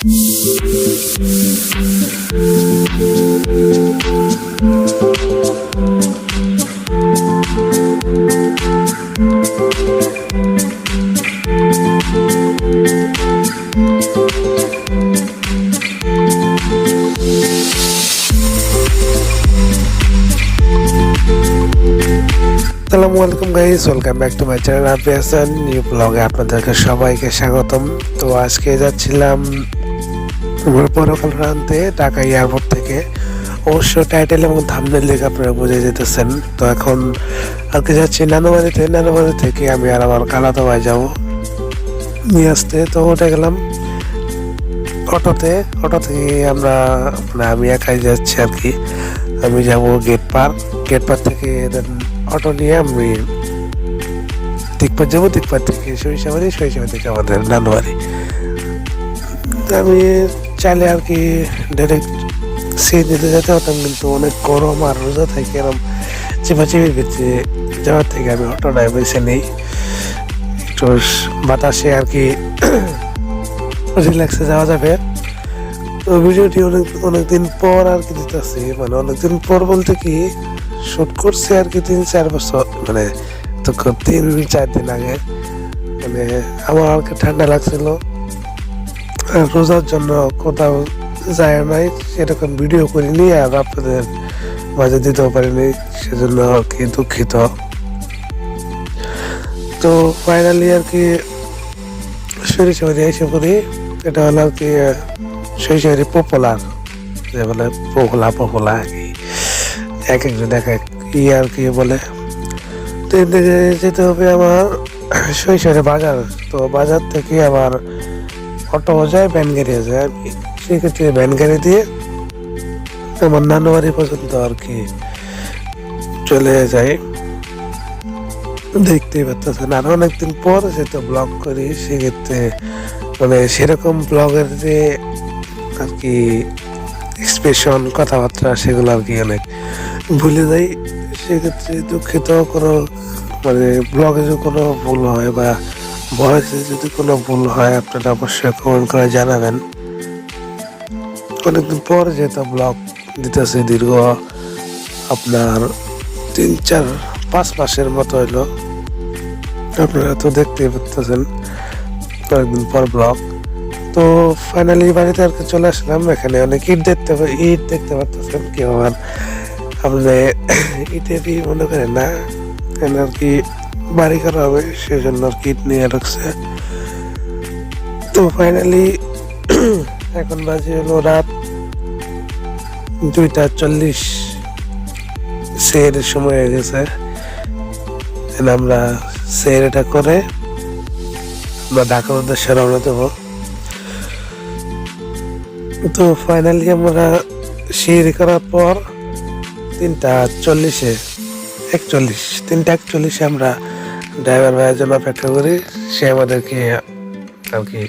আসসালামু আলাইকুম guys, welcome back to my channel আপনি হাসান নিউ ব্লগে আপনাদেরকে সবাইকে স্বাগতম। তো আজকে যাচ্ছিলাম পরকাল প্রান্তে ঢাকা এয়ারপোর্ট থেকে। অবশ্য টাইটেল এবং থাম্বনেল দেখে আপনারা বুঝে যেতেছেন। তো এখন আর কি যাচ্ছি নানুবাড়ি থেকে আমি আর আমার খালাতো ভাই যাবো নিয়ে আসতে। তো উঠে গেলাম অটো থেকে আমরা আমি একাই যাচ্ছি আর কি। আমি যাবো গেট পার থেকে অটো নিয়ে আমি দিকপাত যাবো, দিকপাত থেকে সরিষাবাড়ি থেকে আমাদের নানুবাড়ি। আমি চাইলে আর কি ডাইরেক্ট সিএনজিতে যেতে হতাম, কিন্তু অনেক গরম আর রোজা থেকে এরকম চিপাচিপির ভিতরে যাওয়ার থেকে আমি অটোটায় বেছে নিই, একটু বাতাসে আর কি রিল্যাক্সে যাওয়া যাবে। তো ভিডিওটি অনেকদিন পর আর কি দিতেছি, মানে অনেকদিন পর বলতে কি শুট করছে আর কি 3-4 বছর, মানে তো 3-4 দিন আগে। মানে আমার আর কি ঠান্ডা লাগছিল, রোজার জন্য কোথাও যায় নাই, সেরকম ভিডিও করিনি আর আপনাদের মাঝে দিতেও পারিনি, সেজন্য আর কি দুঃখিত। তো ফাইনালি আর কি সরিষাবাড়ি এসে পড়ি। এটা হলো আর কি সরিষাবাড়ি পপুলার, যে বলে পপুলা আর কি, এক একজন এক এক আর কি বলে। তো এদিকে যেতে হবে আমার সরিষাবাড়ি বাজার। তো বাজার থেকে আবার অটো যায়, ভ্যান গাড়ি যায়। আমি সেক্ষেত্রে ভ্যান গাড়ি দিয়ে আমার নানুবাড়ি পর্যন্ত আর কি চলে যাই। দেখতেই পাচ্ছেন আর অনেকদিন পর যেহেতু ব্লগ করি, সেক্ষেত্রে মানে সেরকম ব্লগের যে আর কি এক্সপ্রেশন কথাবার্তা সেগুলো আর কি অনেক ভুলে যাই। সেক্ষেত্রে দুঃখিত। কোনো মানে ব্লগে যদি কোনো ভুল হয় বা ভয়েসে যদি কোনো ভুল হয় আপনারা অবশ্যই কমেন্ট করে জানাবেন। অনেকদিন পর যেহেতু ব্লগ দিতেছে, দীর্ঘ আপনার 3-4-5 মাসের মতো হইলো, আপনারা তো দেখতেই পাচ্ছেন কয়েকদিন পর ব্লগ। তো ফাইনালি বাড়িতে আর কি চলে আসলাম। এখানে অনেক ইট দেখতে পাচ্ছেন, কেউ আর আপনি ইটেরই মনে করেন না, এখানে আর কি বাড়ি করা হবে, সেজন্য আর কি ইট নিয়ে রাখছে। তো ফাইনালি এখন বাজে হলো রাত 2:40, সেহেরের সময় হয়ে গেছে। আমরা সেহেরটা করে আমরা ঢাকার উদ্দেশ্যে রওনা দেবো। তো ফাইনালি আমরা সিঁড়ি করার পর 3:41 আমরা ড্রাইভার ভাইয়ের জন্য অপেক্ষা করি। সে আমাদেরকে আর কি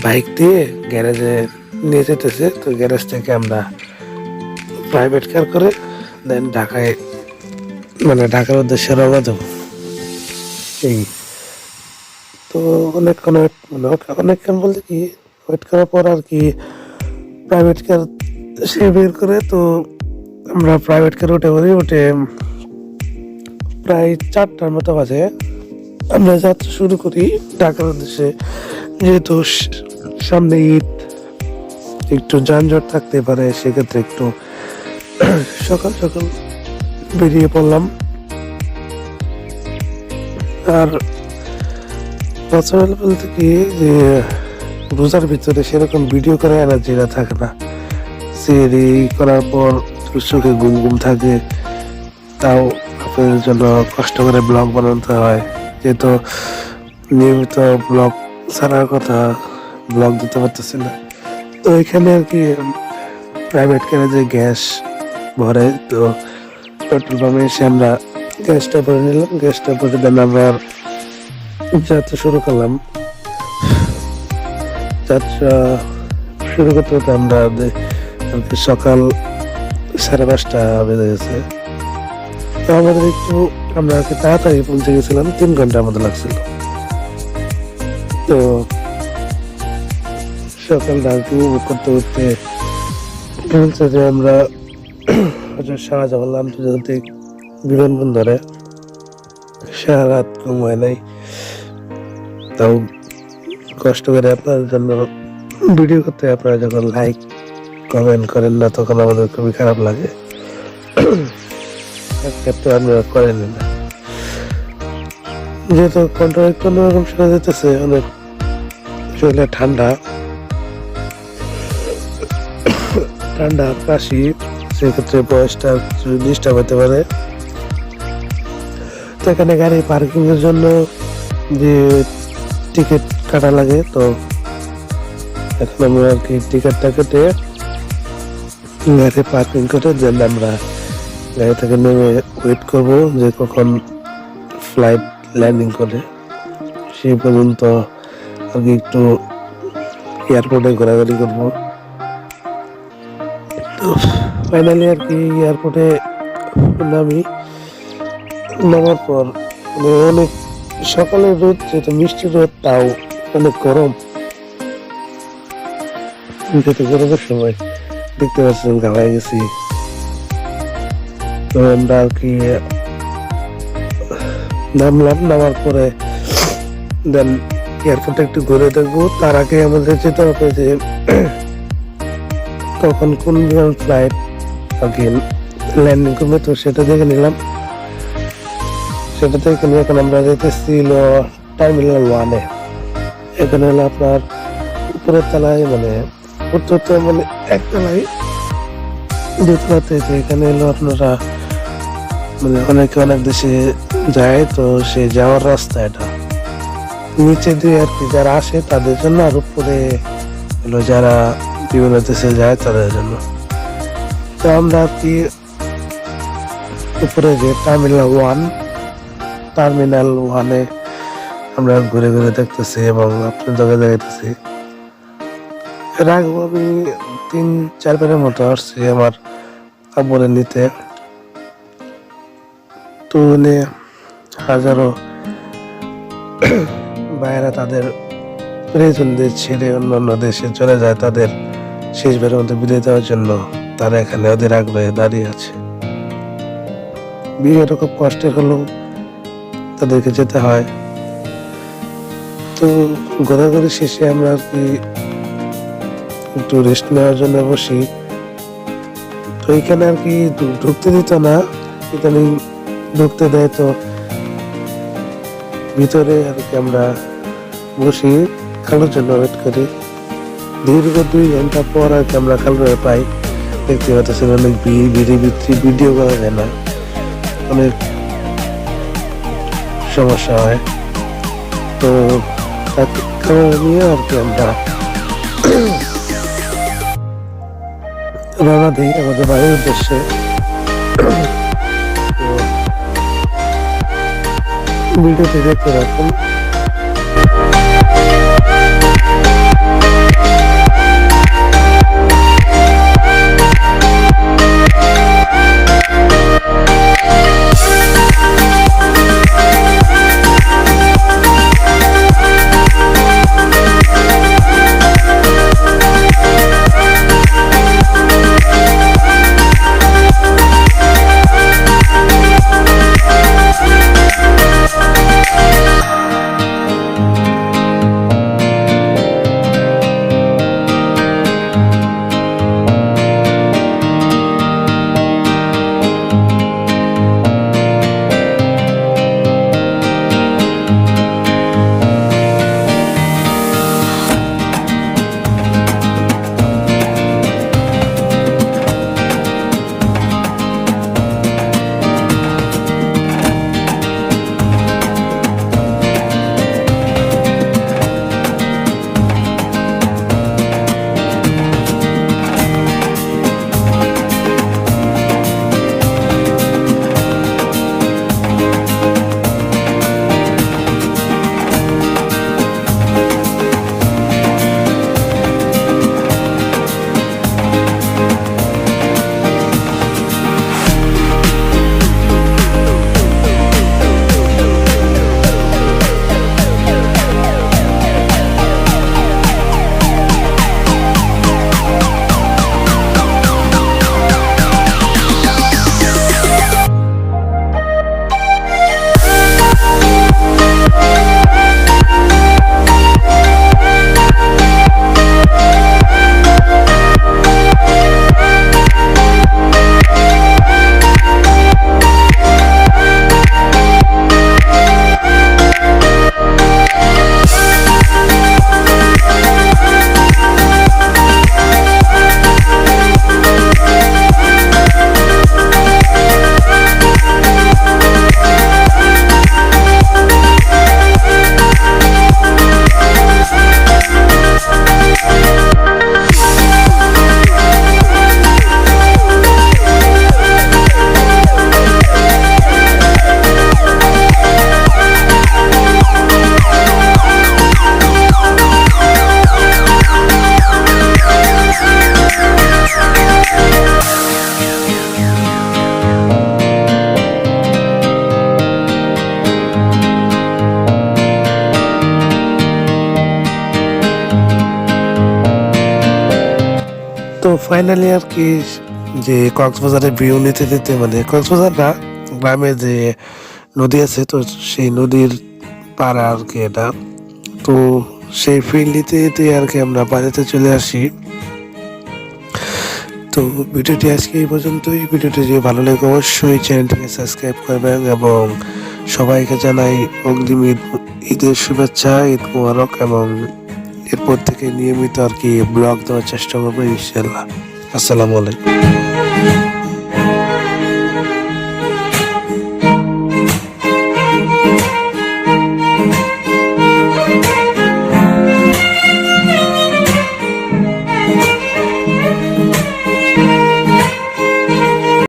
বাইক দিয়ে গ্যারেজে নিয়ে যেতেছে। তো গ্যারেজ থেকে আমরা প্রাইভেট কার করে দেন ঢাকার উদ্দেশ্যে রওনা দেবো। এই তো অনেকক্ষণ বলতে কি ওয়েট করার পর আর কি প্রাইভেট কার সে বের করে। তো আমরা প্রাইভেট কার উঠে প্রায় 4টার মতো বাজে আমরা যাত্রা শুরু করি ঢাকার উদ্দেশ্যে। যেহেতু সামনে ঈদ, একটু যানজট থাকতে পারে, সেক্ষেত্রে একটু সকাল বেরিয়ে পড়লাম। আর ন্যাচারাল বলতে কি যে রোজার ভিতরে সেরকম ভিডিও করার এনার্জিটা থাকে না। সিঁড়ি করার পর চোখে ঘুম থাকে, তাও আপনাদের জন্য কষ্ট করে ব্লগ বানাতে হয়, যেহেতু নিয়মিত ব্লগ ছাড়ার কথা, ব্লগ দিতে পারতেছি না। তো এখানে আর কি প্রাইভেট গ্যারেজে গ্যাস ভরে, তো পেট্রোল পাম্পে এসে আমরা গ্যাসটা ভরে নিলাম। গ্যাসটা ভরে দেন আবার যাত্রা শুরু করলাম। যাত্রা শুরু করতে আমরা সকাল 5:30 বেজে গেছে। তো আমাদের আমরা তাড়াতাড়ি পৌঁছে গেছিলাম, 3 ঘন্টা আমাদের লাগছিল। তো সকালটা আর কি উপভোগ করতে করতে বলছে যে আমরা শাহজালাল আন্তর্জাতিক বিমানবন্দরে সারা রাত ঘুম হয় নাই, তাও কষ্ট করে আপনার জন্য ভিডিও করতে আপনারা যখন লাইক কমেন্ট করেন না তখন আমাদের খুবই খারাপ লাগে। ক্ষেত্রে আপনারা করেন না, যেহেতু কন্ট্রোল কোনো রকম শোনা যেতেছে, অনেক শরীরে ঠান্ডা কাশি, সেক্ষেত্রে বয়সটা ডিস্টার্ব হতে পারে। তো এখানে গাড়ি পার্কিং এর জন্য যে টিকিট কাটা লাগে, তো এখন আমরা আর কি টিকিটটা কেটে গাড়ি পার্কিং করে দেন আমরা গাড়ি থেকে নেমে ওয়েট করবো যে কখন ফ্লাইট ল্যান্ডিং করে। সেই পর্যন্ত আর কি একটু এয়ারপোর্টে ঘোরাঘুরি করবো। তো ফাইনালি আর কি এয়ারপোর্টে নামার পর অনেক সকালের রোদ, যেহেতু মিষ্টি রোদ, তাও অনেক গরম, যেহেতু গরমের সময় দেখতে পাচ্ছেন ঘামায় গেছি। তো আমরা আর কি নামার পরে দেন এয়ারপোর্টে একটু ঘুরে দেখবো। তার আগে আমাদের যেতে হবে যে তখন কোন বিমান ফ্লাইট আর কি ল্যান্ডিং করবে, তো সেটা দেখে নিলাম। সেটা থেকে নিয়ে এখন আমরা যেতেছি টার্মিনাল 1-এ। এখানে হলো আপনার উপরের তলায়, মানে মানে একতলায় দ্বিতীয়তে, এখানে এলো আপনারা মানে অনেক দেশে যায়, তো সে যাওয়ার রাস্তা এটা নিচে দিয়ে আর কি যারা আসে তাদের জন্য, আর উপরে হলো যারা বিভিন্ন দেশে যায় তাদের জন্য। তো আমরা আর কি উপরে যে টার্মিনাল 1-এ আমরা ঘুরে ঘুরে দেখতেছি এবং আপনার জায়গায় দেখাইতেছি। এর আগে আমি 3-4 বারের মতো আসছি আমার আব্বুরে নিতে। তো হাজারো বাইরে তাদের প্রিয়জনদের ছেড়ে অন্যান্য দেশে চলে যায় তাদের শেষবারের মধ্যে বিদায় দেওয়ার জন্য। তারা এখানে ওদের আগ্রহে দাঁড়িয়ে আছে। বিয়েটা খুব কষ্টের হলেও তাদেরকে যেতে হয়। তো ঘোরাঘুরি শেষে আমরা আর কি একটু রেস্ট নেওয়ার জন্য বসি। তো এখানে আর কি ঢুকতে দিত না, এখানে ঢুকতে দেয়। তো ভিতরে আর কি আমরা বসি, কালোর জন্য ওয়েট করি। দীর্ঘ 2 ঘন্টা পর আর কি আমরা কালোরে পাই। দেখতে পাচ্ছেন অনেক ভিডিও করা যায় না, অনেক সমস্যা হয়। তো নিয়ে আর কি আমরা রওনা দিই আমাদের বাড়ির উদ্দেশ্যে। ভিডিওটি দেখতে রাখুন। তো ফাইনালি আর কি যে কক্সবাজারের ভিউ নিতে নিতে মানে কক্সবাজার না, গ্রামে যে নদী আছে তো সেই নদীর পাড়া আর কি এটা। তো সেই ফিল নিতে নিতে আর কি আমরা বাড়িতে চলে আসি। তো ভিডিওটি আজকে এই পর্যন্তই। ভিডিওটি যদি ভালো লাগে অবশ্যই চ্যানেলটিকে সাবস্ক্রাইব করবেন এবং সবাইকে জানাই অগ্রিম ঈদের শুভেচ্ছা, ঈদ মুবারক। এবং এরপর থেকে নিয়মিত আর কি ব্লগ দেওয়ার চেষ্টা করবো ইনশাল্লাহ। আসসালামু আলাইকুম।